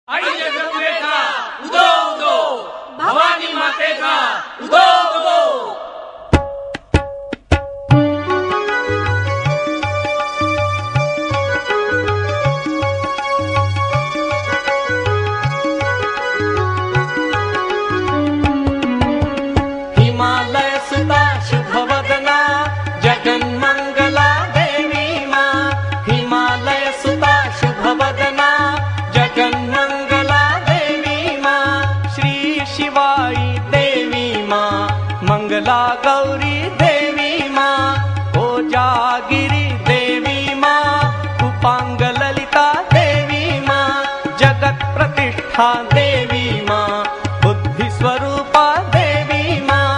आई जगदंबेचा उदो उदो, भवानी मातेचा उदो उदो. हिमालय सुता शुभवदना जगन्मंगला देवी माँ. हिमालय सुता शुभवदना जगन्मंगला देवी माँ. श्री शिवाई देवी माँ, मंगला गौरी देवी माँ, कोजागिरी देवी माँ, उपांग ललिता देवी माँ, जगत प्रतिष्ठा देवी माँ, बुद्धि स्वरूपा देवी माँ.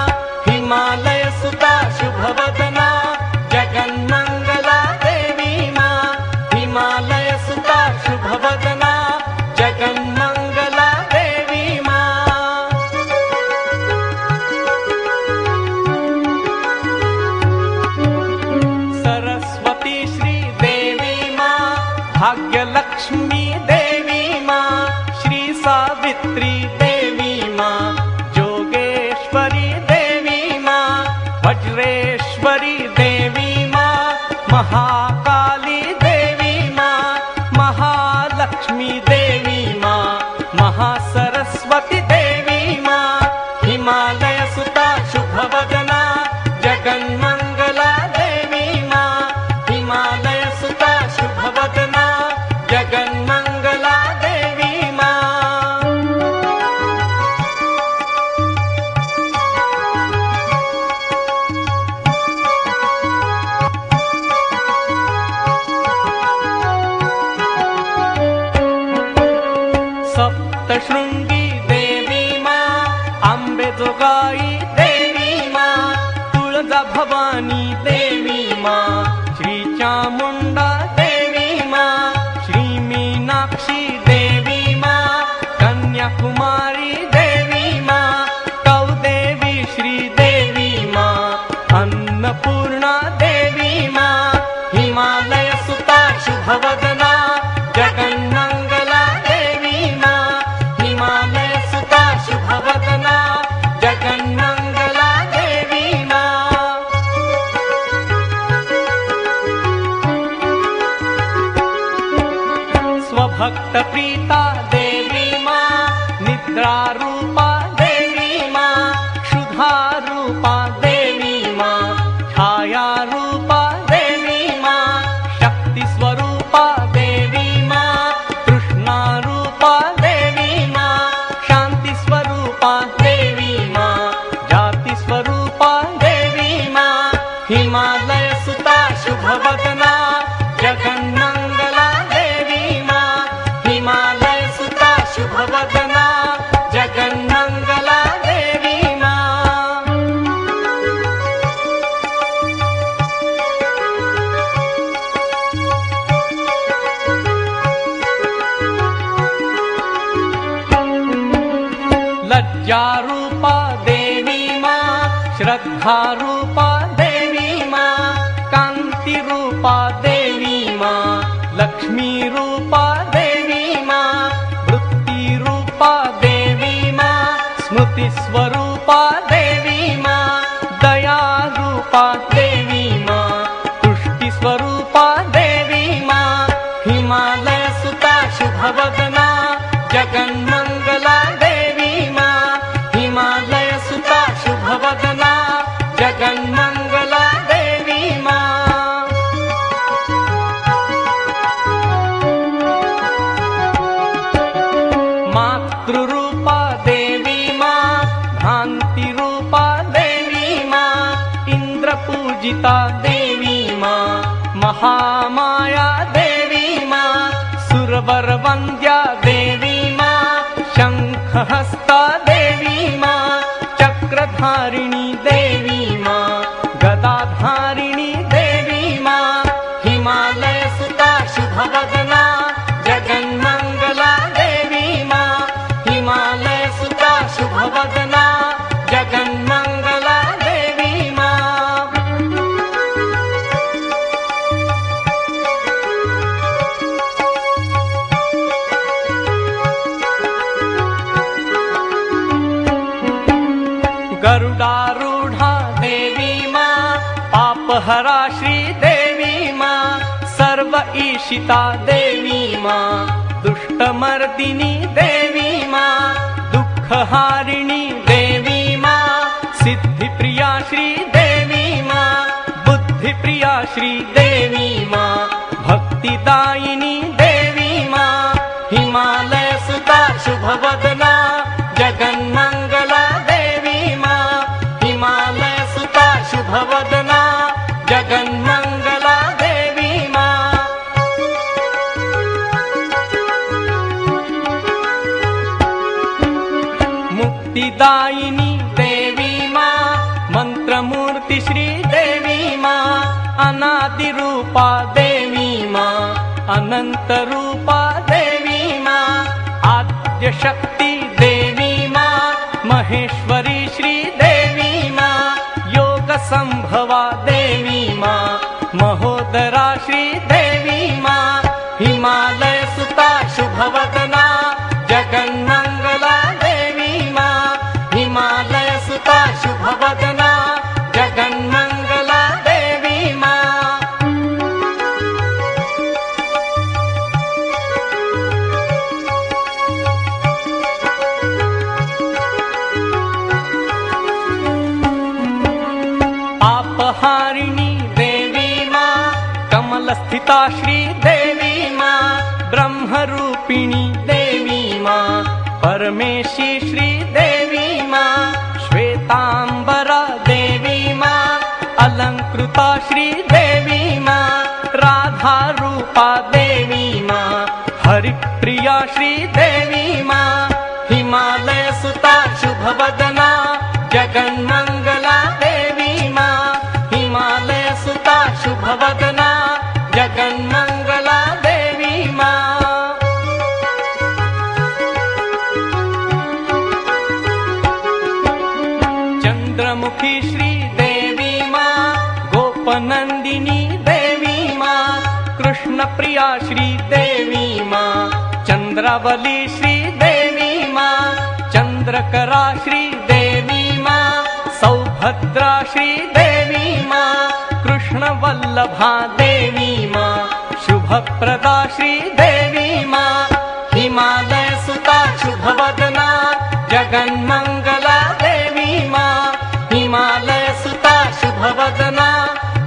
हिमालय सुता शुभवदना जगन्मंगला देवी माँ. हिमालय सुता शुभवदना जगन्मंगला देवी माँ. सरस्वती श्री देवी माँ, भाग्यलक्ष्मी देवी माँ, श्री सावित्री देवी माँ, जोगेश्वरी देवी माँ, वज्रेश्वरी देवी माँ, महाकाली देवी माँ, महालक्ष्मी देवी माँ, महासरस्वती देवी माँ. हिमालय सुता शुभवदना जगन्मंगला देवी माँ. हिमालय सुता शुभवदना जगन्मंगला देवी माँ. सप्तशृंगी देवी माँ, अंबेजोगाई देवी माँ, तुळजा भवानी देवी माँ, श्री चामुंडा देवी माँ, श्री मीनाक्षी देवी माँ, कन्याकुमारी देवी माँ, कौदेवी श्री देवी माँ, अन्नपूर्णा देवी माँ. हिमालय सुता शुभवदना जगन्मंगला देवी माँ. हिमालय सुता शुभवदना जगन्मंगला देवी माँ. स्वभक्त प्रीता देवी माँ, निद्रा रूपा देवी माँ, क्षुधा रूपा देवी माँ, छाया रूपा देवी माँ, शक्ति स्वरूपा देवी माँ, कृष्णा रूपा देवी माँ, शांति स्वरूपा देवी माँ, जाति स्वरूपा देवी माँ. हिमालय सुता शुभवदना जगन्मंगला देवी माँ. हिमालय सुता शुभवदना जगन्मंगला देवी माँ. लज्जा रूपा देवी माँ, श्रद्धा रूपा देवी माँ, कांति रूपा देवी माँ, लक्ष्मी रूपा देवी माँ, वृत्ति रूपा देवी माँ, स्मृति स्वरूपा देवी माँ, दया रूपा देवी माँ, तुष्टि स्वरूपा देवी माँ. हिमालय सुता शुभवदना जगन्मंगला देवी माँ. हिमालय सुता शुभवदना जगन्मंगला देवी माँ. मातृरूपा देवी माँ, भ्रांति रूपा देवी माँ, इंद्र पूजिता देवी माँ, महामाया देवी माँ, सुरवर वंद्या देवी माँ, शंखहस्ता देवी माँ, चक्रधारिणी देवी माँ, गदाधारिणी देवी माँ. हिमालय सुता शुभवदना जगन्मंगला देवी माँ. हिमालय सुता शुभवदना जगन्मंगला देवी माँ. पापहरा श्रीदेवी माँ, सर्व ईशिता देवी माँ, दुष्टमर्दिनी देवी माँ, दुःखहारिणी देवी माँ, सिद्धिप्रिया श्रीदेवी माँ, बुद्धिप्रिया श्रीदेवी माँ, भक्तिदायिनी देवी माँ, हिमालय सुता शुभवदना जगन्मंगला देवी माँ, हिमालय सुता शुभवदना जगन्मंगला देवी माँ। मुक्तिदायिनी देवी माँ, मंत्रमूर्ति श्री देवी माँ, अनादि रूपा देवी माँ, अनंत रूपा देवी माँ, आद्य शक्ति देवी माँ, महेश्वरी श्री देवी माँ, योग संभवा देवी माँ, महोदरा श्री देवी माँ, हिमालय सुता शुभवदना जगन्मंगला देवी माँ, हिमालय सुता शुभवदना जगन्मंगला देवी माँ। पापहारिणी देवी माँ, कमलस्थिता श्री देवी माँ, ब्रह्मरूपिणी देवी माँ, परमेशी श्री देवी माँ, श्वेतांबरा देवी माँ, अलंकृता श्री देवी माँ, राधा रूपा देवी माँ, हरिप्रिया श्री देवी माँ, हिमालय सुता शुभवदना जगन्मंगला देवी माँ, हिमालय सुता शुभवदना जगन्मंगला देवी माँ। चंद्रमुखी श्री देवी माँ, गोपनंदिनी देवी माँ, कृष्ण प्रिया श्री देवी माँ, चंद्रावली श्री देवी माँ, चंद्रकरा श्री देवी माँ, सौभद्रा श्री देवी माँ, कृष्ण वल्लभा देवी माँ, शुभप्रदा श्री देवी माँ, हिमालय सुता शुभवदना जगन्मंगला देवी माँ, हिमालय सुता शुभवदना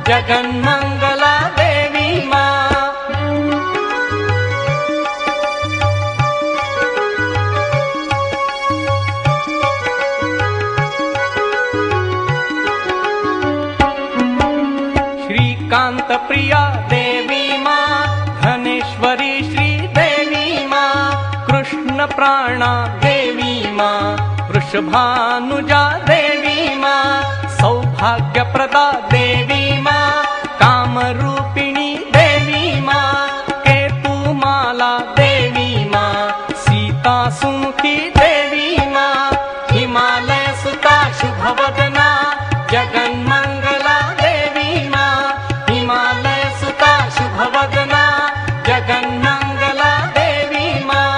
जगन्मंगला देवी माँ। श्रीकांत प्रिया देवी माँ, धनेश्वरी श्री देवी माँ, कृष्ण प्राणा देवी माँ, वृषभानुजा देवी माँ, सौभाग्यप्रदा देवी माँ, कामरूपिणी देवी माँ, केतुमाला देवी माँ, सीता सुमुखी देवी माँ, हिमालय सुता शुभवदना जगन्मंगला देवी माँ, हिमालय सुता शुभवदना जगन्मंगला देवी माँ।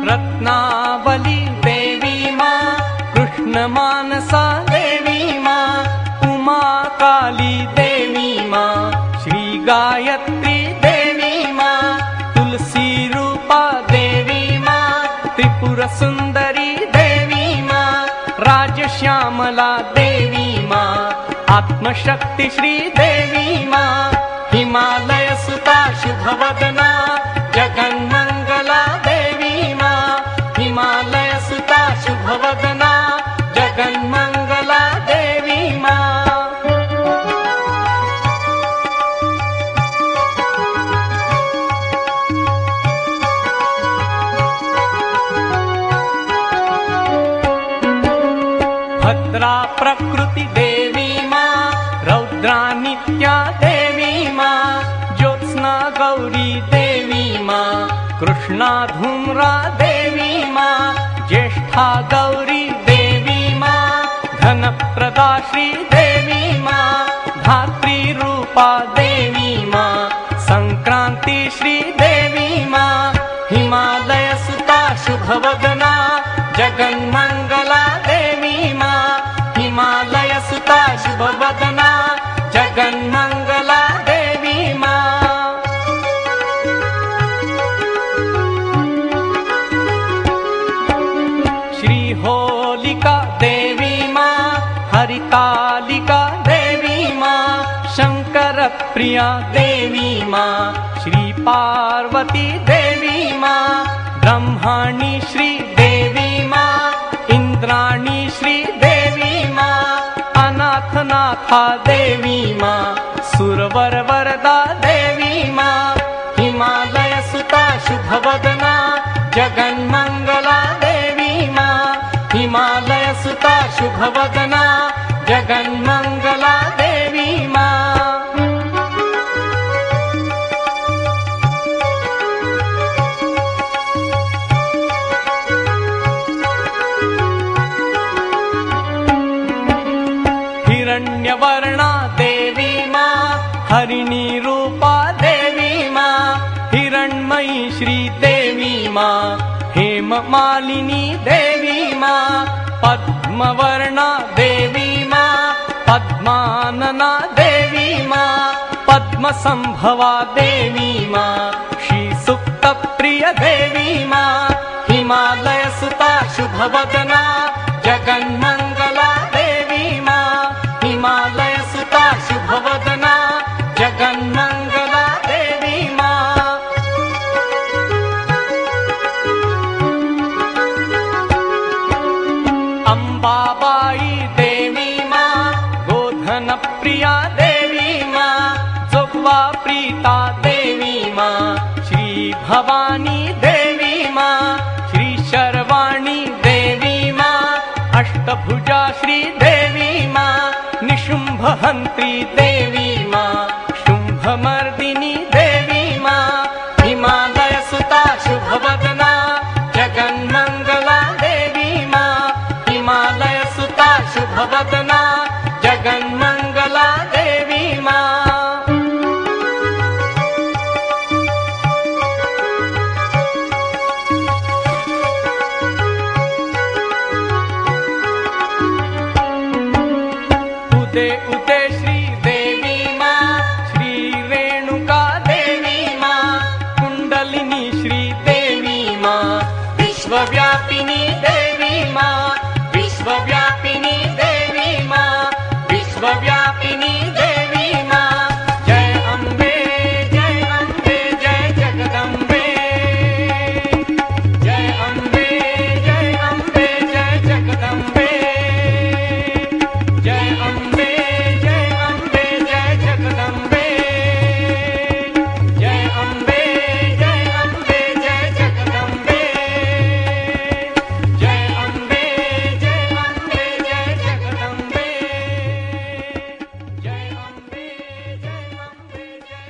रत्नावली देवी माँ, कृष्ण मानसा देवी माँ, उमा काली देवी माँ, श्री गायत्री देवी माँ, तुलसी रूपा देवी माँ, त्रिपुर सुंदरी देवी माँ, राजश्यामला देवी माँ, आत्मशक्ति श्री देवी माँ, हिमालय सुता शुभवदना जगन्मंगला देवी माँ, हिमालय सुता शुभवदना जगन्मंगला देवी माँ। भद्रा प्रकृति देवी माँ, रौद्रा नित्या देवी माँ, ज्योत्स्ना गौरी देवी माँ, कृष्णा धूम्रा देवी माँ, ज्येष्ठा गौरी देवी माँ, धनप्रदा श्री देवी माँ, धात्री रूपा देवी माँ, संक्रांति श्री देवी माँ, हिमालय सुता शुभवदना जगन्मा शंकर प्रिया देवी माँ, श्री पार्वती देवी माँ, ब्रह्माणी श्री देवी माँ, इंद्राणी श्री देवी माँ, अनाथनाथा देवी माँ, सुरवर वरदा देवी माँ, हिमालय सुता शुभवदना जगन्मंगला देवी माँ, हिमालय सुता शुभवदना जगन्मंगला देवी माँ। हिरण्यवर्णा देवी माँ, हरिणी रूपा देवी माँ, हिरण्मयी श्री देवी माँ, हेममालिनी देवी माँ, पद्मवर्णा देवी माँ, पद्मानना देवी माँ, पद्मसंभवा देवी माँ, श्री सुप्त प्रिय देवी माँ, हिमालय सुता शुभवदना जगन्मंगला देवी माँ, हिमालय सुता शुभवदना जगन्मंगला देवी माँ। अंबाबाई देवी माँ, गोधन प्रिया देवी माँ, जोगवा प्रीता देवी माँ, श्री भवानी देवी माँ, श्री शर्वाणी देवी माँ, अष्टभुजा श्री देवी माँ, निशुंभ हंत्री देवी माँ, शुंभमर्दिनी देवी माँ, हिमालय सुता शुभवदना जगन्मंगला देवी माँ, हिमालय सुता शुभवदना जगन्मंगला देवी माँ। उदे उदे श्री देवी माँ, श्री रेणुका देवी माँ, कुंडलिनी श्री देवी माँ, विश्वव्यापिनी देवी माँ, विश्वव्यापिनी देवी माँ, विश्वव्यापिनी देवी माँ। जय अम्बे जय अम्बे जय जगदम्बे, जय अम्बे जय अम्बे जय जगदम्बे, जय अम्बे जय अम्बे जय जगदम्बे, जय अम्बे जय अम्बे जय जगदम्बे, जय अम्बे जय अम्बे जय जगदम्बे, जय अम्बे जय अम्बे जय।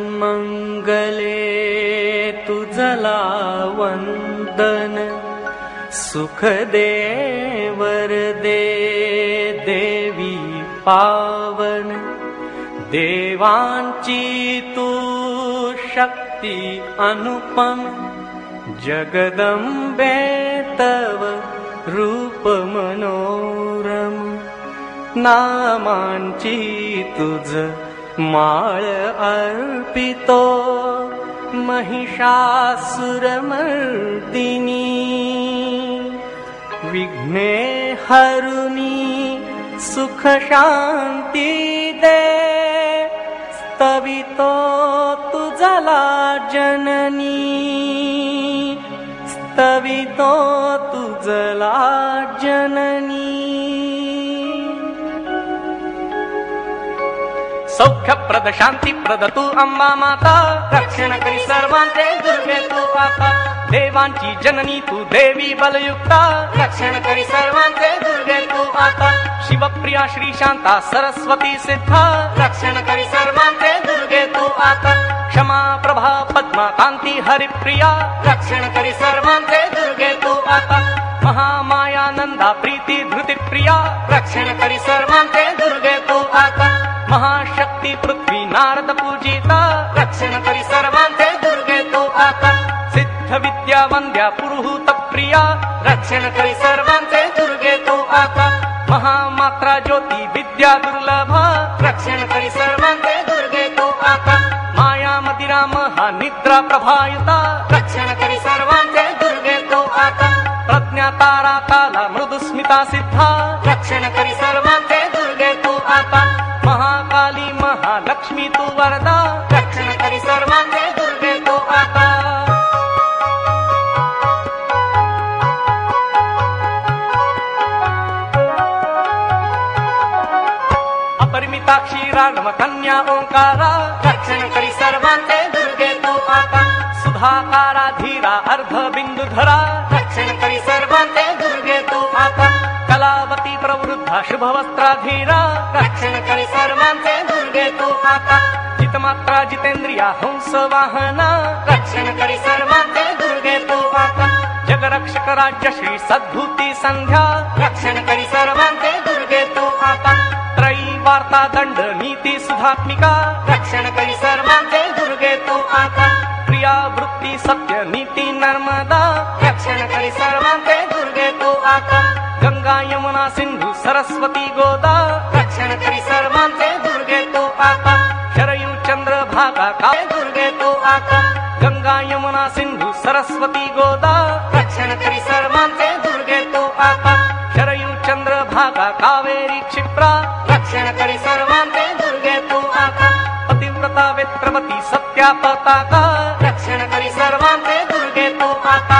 जगन्मंगले तुझला वंदन, सुख दे वरदे देवी पावन, देवांची तू शक्ती अनुपम, जगदंबे तव रूप मनोरम, नामांची तुझ माळ अर्पितो, महिषासुरमर्दिनी, विघ्ने हरुनी सुख शांती दे, स्तवितो तुझला जननी, स्तवितो तुझला जननी। सौख्यप्रद शांतीप्रद तू अंबा माता, रक्षण करी सर्वांचे दुर्गे तू आता, देवांची जननी तू देवी बलयुक्ता, रक्षण करी सर्वांचे दुर्गे तू आता, शिवप्रिया श्री शांता सरस्वती सिद्धा, रक्षण करी सर्वांचे दुर्गे तू आता, क्षमा प्रभा पद्मा कांती हरिप्रिया, रक्षण करी सर्वांचे दुर्गे तू आता, महामाया नंदा प्रीती धृती प्रिया, रक्षण करी सर्वांचे दुर्गे तू आता, महाशक्ती पृथ्वी नारद पूजिता, रक्षण करी सर्वांचे दुर्गे तू आता, सिद्ध विद्या वंद्या पुरुहूत प्रिया, रक्षण करी सर्वांचे दुर्गे तू आता, महामात्रा ज्योती विद्या दुर्लभा, रक्षण करी सर्वांचे दुर्गे तू आता, माया मदिरा महानिद्रा प्रभायुता, रक्षण करी सर्वांचे दुर्गे तू आता, प्रज्ञा तारा काला अस्मिता सिद्धा रक्षण करी सर्वांचे दुर्गे तू आता महाकाली महालक्ष्मी तू वरदा रक्षण करी सर्वांचे दुर्गे तू आता अपरिमिता क्षीरार्णव कन्या ओंकारा रक्षण करी सर्वांचे दुर्गे तू आता सुधाकारा धीरा अर्ध बिंदुधरा रक्षण करी सर्वांचे दुर्गे तू आता कलावती प्रवृद्धा शुभवस्त्राधीरा रक्षण करी सर्वांचे दुर्गे तू आता जितमात्रा जितेंद्रिया हंस वाहना रक्षण करी सर्वांचे दुर्गे तू आता जगरक्षक राज्य श्री सद्भूती संध्या रक्षण करी सर्वांचे दुर्गे तू आता त्रयी वार्ता दंड नीती सुधात्मिका रक्षण करी सर्वांचे दुर्गे तू आता प्रिया वृत्ती सत्य नीती नर्मदा रक्षण करी सर्वांचे दुर्गे तू आता गंगा यमुना सिंधु सरस्वती गोदा रक्षण करी सर्वांचे दुर्गे तू आता शरयू चंद्र भागा का दुर्गे तू आता गंगा यमुना सिंधु सरस्वती गोदा रक्षण करी सर्वांचे दुर्गे तू आता शरयू चंद्र भागा कावेरी क्षिप्रा रक्षण करी सर्वांचे दुर्गे तू आता पतिव्रता वेत्रवती सत्या पताका रक्षण करी सर्वांचे दुर्गे तू आता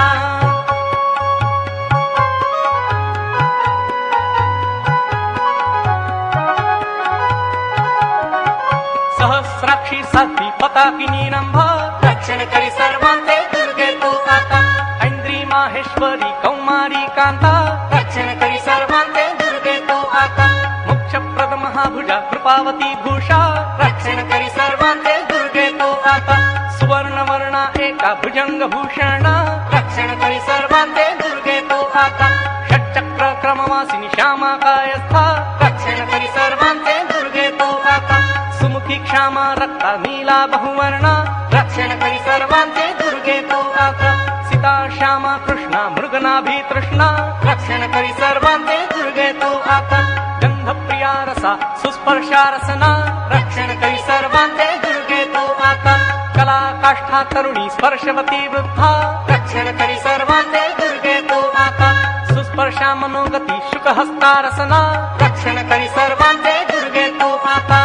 सहस्राक्षी साध्वी पताकिनी नंभा रक्षण करी सर्वांचे दुर्गे तू आता ऐंद्री माहेश्वरी कौमारी कांता रक्षण करी सर्वांचे दुर्गे तू आता मोक्षप्रद महाभुजा कृपावती भूषा रक्षण करी सर्वांचे दुर्गे तू आता सुवर्ण वर्णा एका भुजंग भूषणा रक्षण करी सर्वांचे दुर्गे तू आता षट्चक्र क्रमवासिनी श्यामा कायस्था रक्षण करी सर्वांचे दुर्गे तू आता सुमुखी क्षामा रक्ता नीला बहुवर्णा रक्षण करी सर्वांचे दुर्गे तू आता सीता श्यामा कृष्णा मृगनाभी तृष्णा रक्षण करी सर्वांचे दुर्गे तू आता गंधप्रिया रसा सुस्पर्शा रसना रक्षण करी सर्वांचे दुर्गे तू आता कला काष्ठा तरुणी स्पर्शवती वृद्धा रक्षण करी सर्वांचे दुर्गे तू आता सुस्पर्शा मनोगती शुकहस्ता रसना रक्षण करी सर्वांचे दुर्गे तू आता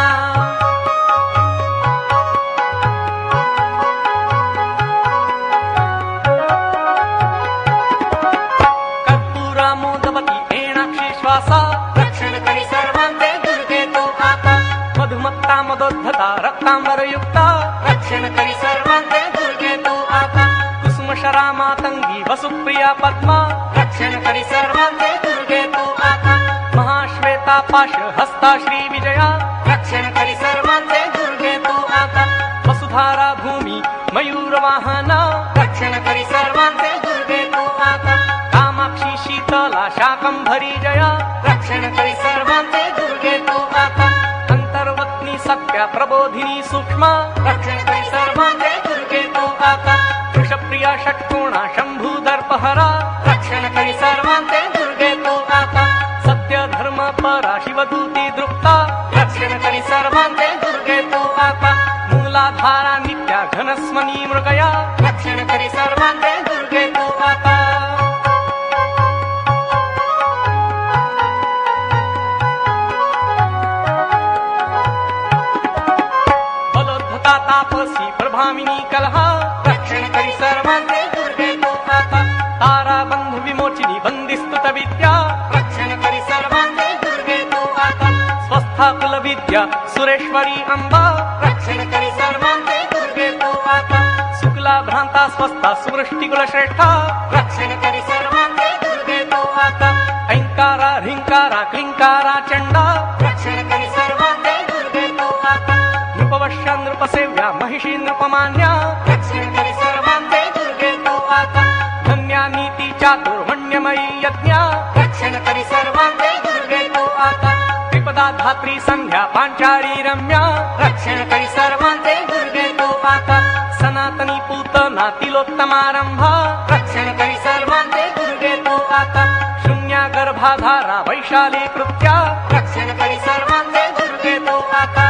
कर्पूरा मोदवती एणाक्षी श्वासा रक्षण करी सर्वांचे दुर्गे तू आता मधुमत्ता मदोद्धता रक्तांबरयुक्ता रक्षण करी सर्वांचे दुर्गे तू आता कुसुमशरा मातंगी वसुप्रिया पद्मा रक्षण करी सर्वांचे दुर्गे तू आता महाश्वेता पाश हस्ता श्री विजया रक्षण करी सर्वांचे दुर्गे तू आता वसुधारा भूमी मयूर वाहना रक्षण करी सर्वांचे दुर्गे तू आता कामाक्षी शीतला शाकंभरी जया रक्षण करी सर्वांचे दुर्गे तू आता अंतर्वत्नी सत्या प्रबोधिनी सूक्ष्मा रक्षण करी सर्वांचे दुर्गे तू आता वृषप्रिया षट्कोणा शंभूदर्पहरा रक्षण करी सर्वांचे दुर्गे तू आता सत्य धर्म परा शिवदूती दृप्ता रक्षण करी सर्वांचे दुर्गे तू आता मूलाधारा नित्या घनस्मनी मृगया रक्षण करी सर्वांचे दुर्गे तू आता बलोद्धता तापसी प्रभामिनी कलहा रक्षण करी सर्वांचे दुर्गे तू आता तारा बंधु विमोचिनी बंदिस्तुत विद्या रक्षण करी सर्वांचे दुर्गे तू आता स्वस्था कुल विद्या सुरेश्वरी अंबा रक्षण करी सर्वांचे दुर्गे तू आता शुक्ला भ्रांता स्वस्था सुवृष्टी कुल श्रेष्ठा रक्षण करी सर्वांचे दुर्गे तू आता ऐंकारा ह्रींकारा क्लिंकारा चंडा रक्षण करी सर्वांचे दुर्गे तू आता नृपवश्या नृपसेव्या महिषी नृपमान्या रक्षण करी सर्वांचे दुर्गे तू आता धन्या नीती चातुर्मण्यमयी यज्ञा रक्षण करी सर्वांचे दुर्गे तू आता त्रिपदा धात्री संध्या पांचाळी रम्या रक्षण करी सर्वांचे दुर्गे तू आता सनातनी पूतना तिलोत्तमारंभा रक्षण करी सर्वांचे दुर्गे तू आता शून्या गर्भाधारा वैशाली कृत्या रक्षण करी सर्वांचे दुर्गे तू आता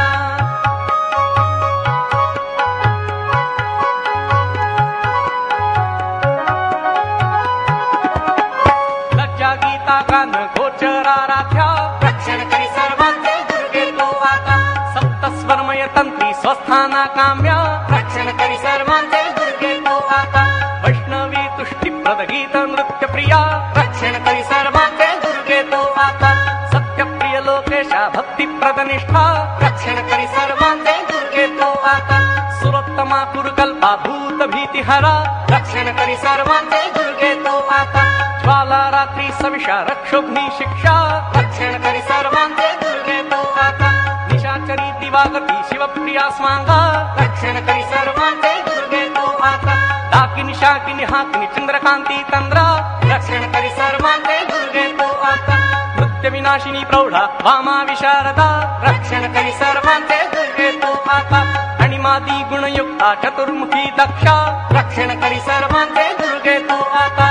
लज्जा गीता ज्ञान गोचराराध्या रक्षण करी सर्वांचे दुर्गे तू आता सप्तस्वरमय तंत्री स्वस्थाना काम्या रक्षण करी सर्वांचे दुर्गे तू आता वैष्णवी तुष्टिप्रद गीत नृत्य प्रिया रक्षण करी सर्वांचे दुर्गे तू आता सत्यप्रिय लोकेशा भक्तिप्रद निष्ठा रक्षण करी सर्वांचे दुर्गे तू आता सुरोत्तमा कुरुकल्पा भूत भीतिहरा रक्षण करी सर्वांचे दुर्गे तू आता ज्वाला रात्री सविषा रक्षोघ्नी शिक्षा रक्षण करी सर्वांचे दुर्गे तू आता निशाचरी दिवागती शिवप्रिया स्वांगा रक्षण करी सर्वांचे दुर्गे तू आता डाकिनी शाकिनी हाकिनी चंद्रकांती तंद्रा रक्षण करी सर्वांचे दुर्गे तू आता नृत्य विनाशिनी प्रौढा वामा विशारदा रक्षण करी सर्वांचे दुर्गे तू आता आणि मादी गुणयुक्ता चतुर्मुखी दक्षा रक्षण करी सर्वांचे दुर्गे तू आता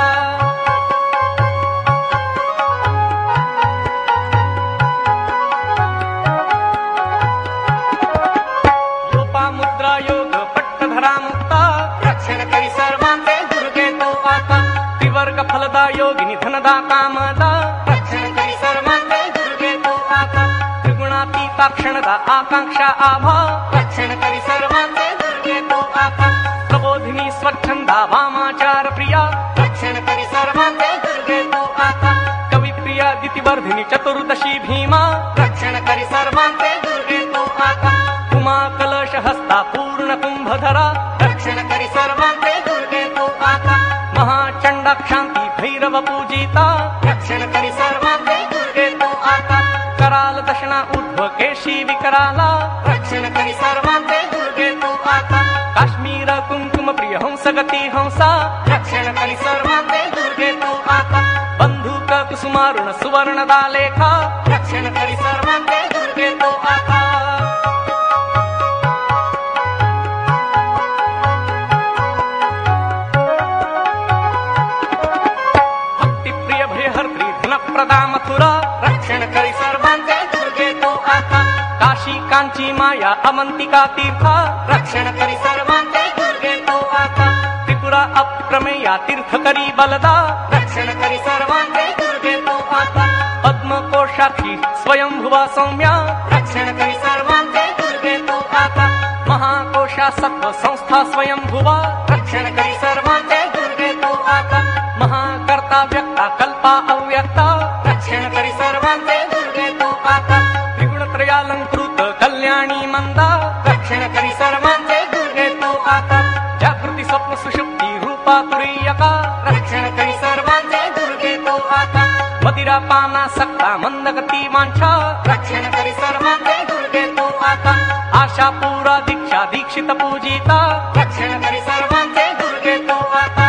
योपा मुद्रा योग पट्टधरा मुक्ता रक्षण करी सर्वांचे दुर्गे तू आता त्रिवर्ग फलदा योगिनी धनदा कामदा रक्षण करी सर्वांचे दुर्गे तू आता त्रिगुणातीता क्षणदा आकांक्षा आभा रक्षण करी सर्वांचे दुर्गे तू आता प्रबोधिनी स्वच्छंदा वामाचार प्रिया रक्षण करी सर्वांचे दुर्गे तू आता कविप्रिया दितिवर्धिनी चतुर्दशी भीमा रक्षण करी सर्वांचे दुर्गे तू आता उमा कलश हस्ता पूर्ण कुंभधरा रक्षण करी सर्वांचे दुर्गे तू आता महाचंडा क्षांती भैरव पूजिता रक्षण करी सर्वांचे दुर्गे तू आता कराल दशना उद्भ केशी विकराला रक्षण करी सर्वांचे दुर्गे तू आता काश्मीर कुंकुम प्रिय हंसगती हंसा रक्षण करी सर्वांचे दुर्गे तू आता बंधुक कुसुमारुण सुवर्ण दालेखा रक्षण करी सर्वांचे दुर्गे तू आता भक्तिप्रिय भयहर्त्री धनप्रदा मथुरा रक्षण करी सर्वांचे दुर्गे तू आता काशी कांची माया अवंतिका तीर्था रक्षण करी सर्वांचे दुर्गे तू आता त्रिपुरा अप्रमेया तीर्थकरी बलदा रक्षण करी सर्वांचे दुर्गे तू आता पद्मकोशाक्षी स्वयंभुवा सौम्या रक्षण करी सर्वांचे दुर्गे तू आता महाकोशा सत्व संस्था स्वयंभुवा रक्षण करी सर्वांचे दुर्गे तू आता महाकर्ता व्यक्ता कल्पा अव्यक्ता रक्षण करी सर्वांचे दुर्गे तू आता त्रिगुणत्रयालंकृत कल्याणी मंदा रक्षण करी सर्वांचे दुर्गे तू आता जागृती स्वप्न सुषुप्ती रूपा तुरीयका रक्षण करी सर्वांचे दुर्गे तू आता मदिरा पाना सक्ता मंदगती वांछा रक्षण करी सर्वांचे दुर्गे तू आता आशा पूरा दीक्षा दीक्षित पूजिता रक्षण करी सर्वांचे दुर्गे तू आता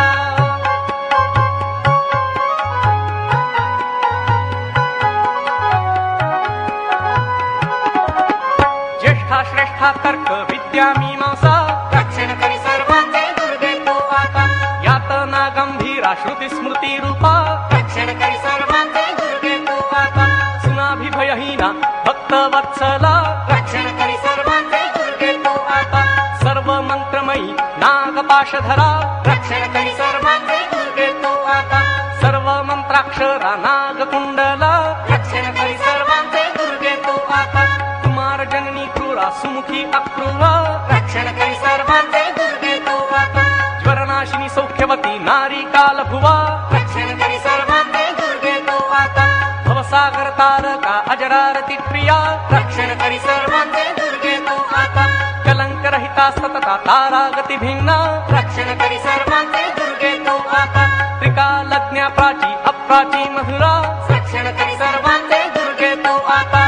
ज्येष्ठा श्रेष्ठा तर्क विद्या मीमांसा रक्षण करी सर्वांचे दुर्गे तू आता यातना गंभीरा श्रुती स्मृती रूपा रक्षण करी सर्वांचे दुर्गे तू आता सुनाभिभयहीना भक्त वत्सला रक्षण करी सर्वांचे दुर्गे तू आता सर्व मंत्रमयी नागपाशधरा रक्षण करी सर्वांचे दुर्गे तू आता सर्व मंत्राक्षरा नागकुंडला रक्षण करी सर्वांचे दुर्गे तू आता कुमार जननी क्रूरा सुमुखी अक्रूरा रक्षण करी सर्वांचे दुर्गे तू आता ज्वरनाशिनी सौख्यवती नारी कालभुवा रक्षण करी सर्वांचे दुर्गे तू आता भवसागर तारका अजरारती प्रिया रक्षण करी सर्वांचे दुर्गे तू आता कलंक रहिता सतता तारागती भिन्ना रक्षण करी सर्वांचे दुर्गे तू आता त्रिकालज्ञा प्राची अप्राची मधुरा रक्षण करी सर्वांचे दुर्गे तू आता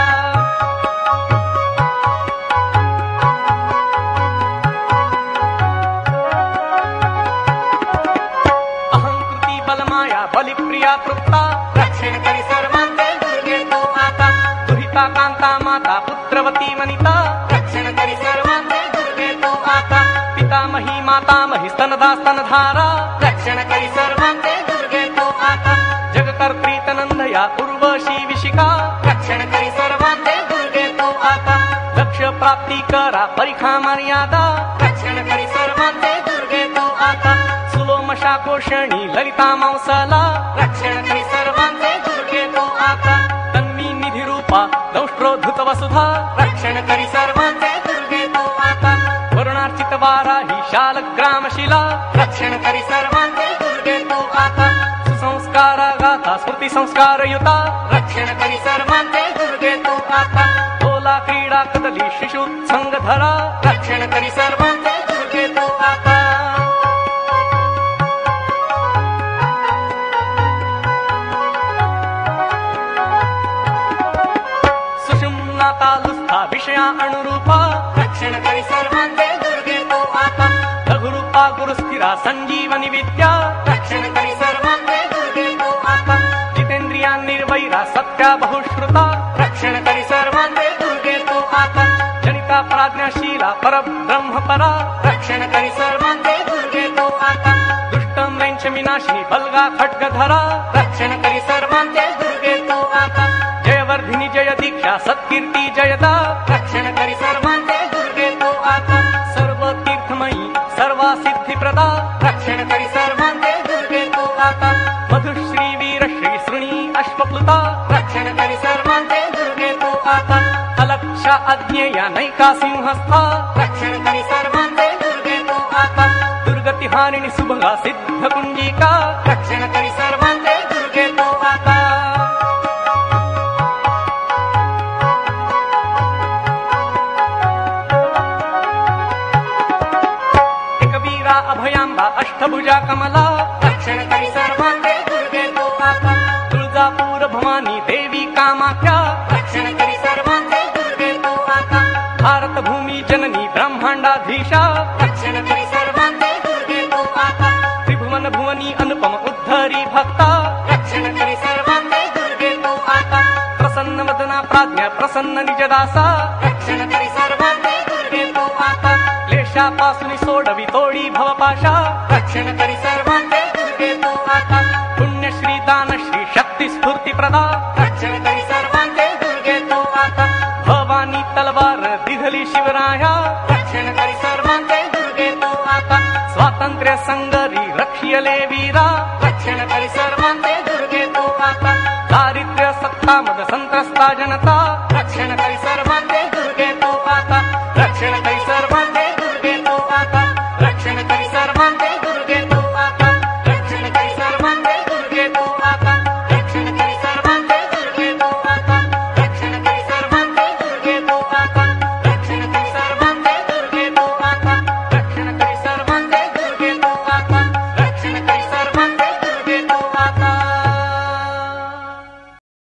अहंकृती बलमाया बलिप्रिया तृप्ता रक्षण करी सर्वांचे दुर्गे तू आता दुहिता कांता माता पुत्रवती वनिता रक्षण करी सर्वांचे दुर्गे तू आता पितामही मातामही स्तनदा स्तनधारा रक्षण करी सर्वांचे दुर्गे तू आता जगकर्त्री तनंदया उर्वशी विशिका रक्षण करी सर्वांचे दुर्गे तू आता लक्ष प्राप्ती करा परीक्षा मर्यादा रक्षण करी सर्वांचे दुर्गे तू आता सुलोमशा कोषणी ललिता मांसला रक्षण करी सर्वांचे दुर्गे तू रूपा दंष्ट्रोद्धृत वसुधा रक्षण करी सर्वांचे दुर्गे तू आता वरुणार्चित वाराही शालग्रामशिला रक्षण करी सर्वांचे दुर्गे तू आता सुसंस्कारा गाथा स्मृती संस्कारयुता रक्षण करी सर्वांचे दुर्गे तू आता तोला क्रीडा कदली शिशु संगधरा रक्षण करी सर्वांचे दुर्गे तू आता सुषुम्ना तालुस्था विषया अनुरूपा रक्षण करी सर्वांचे दुर्गे तू आता लघुरूपा गुरुस्थिरा संजीवनी विद्या रक्षण करी सर्वांचे दुर्गे तू आता जितेंद्रिया निर्वैरा सत्या बहुश्रुता रक्षण करी सर्वांचे दुर्गे तू आता जनिता प्राज्ञाशीला परब्रह्मपरा रक्षण करी सर्वांचे दुर्गे तू आता दुष्टं लैंच विनाशिनी बल्गा खड्गधरा रक्षण करी सर्वांचे दुर्गे तू आता जयवर्धिनी जय दीक्षा सत्कीर्ती जयदा रक्षण करी सर्वांचे दुर्गे तू आता सर्व तीर्थमयी सर्वा सिद्धिप्रदा रक्षण करी सर्वांचे दुर्गे तू आता मधुश्री वीरश्री श्रुणी अश्वप्लुता रक्षण करी सर्वांचे दुर्गे तू आता अलक्षा अज्ञेया नैका सिंहस्था रक्षण करी सर्वांचे दुर्गे तू आता दुर्गती हारिणी सुभगा सिद्ध कुंजिका रक्षण करी सर्वांचे दुर्गे तू आता एकवीरा अभयांबा अष्टभुजा कमला रक्षण करी सर्वांचे दुर्गे तू आता तुळजापूर भवानी देवी कामाख्या रक्षण करी सर्वांचे दुर्गे तू आता भारत भूमी जननी ब्रह्मांडाधीशा रक्षण करी सर्वांचे दुर्गे तू आता त्रिभुवन भुवनी अनुपम उद्धरी भक्ता रक्षण करी सर्वांचे दुर्गे तू आता प्रसन्न वदना प्राज्ञा प्रसन्न निजदासा रक्षण करी सर्वांचे दुर्गे तू आता क्लेशापासून सोडवी तोडी भवपाशा रक्षण करी सर्वांचे दुर्गे तू आता पुण्यश्री दानश्री शक्ती स्फूर्ती प्रदा रक्षण करी सर्वांचे दुर्गे तू आता भवानी तलवार दिधली शिवराया रक्षण करी सर्वांचे दुर्गे तू आता स्वातंत्र्य संगरी रक्षियले वीरा रक्षण करी सर्वांचे दुर्गे तू आता दारिद्र्य सत्ता मद संत्रस्ता जनता रक्षण करी सर्वांचे दुर्गे तू आता रक्षण करी सर्वांचे दुर्गे तू आता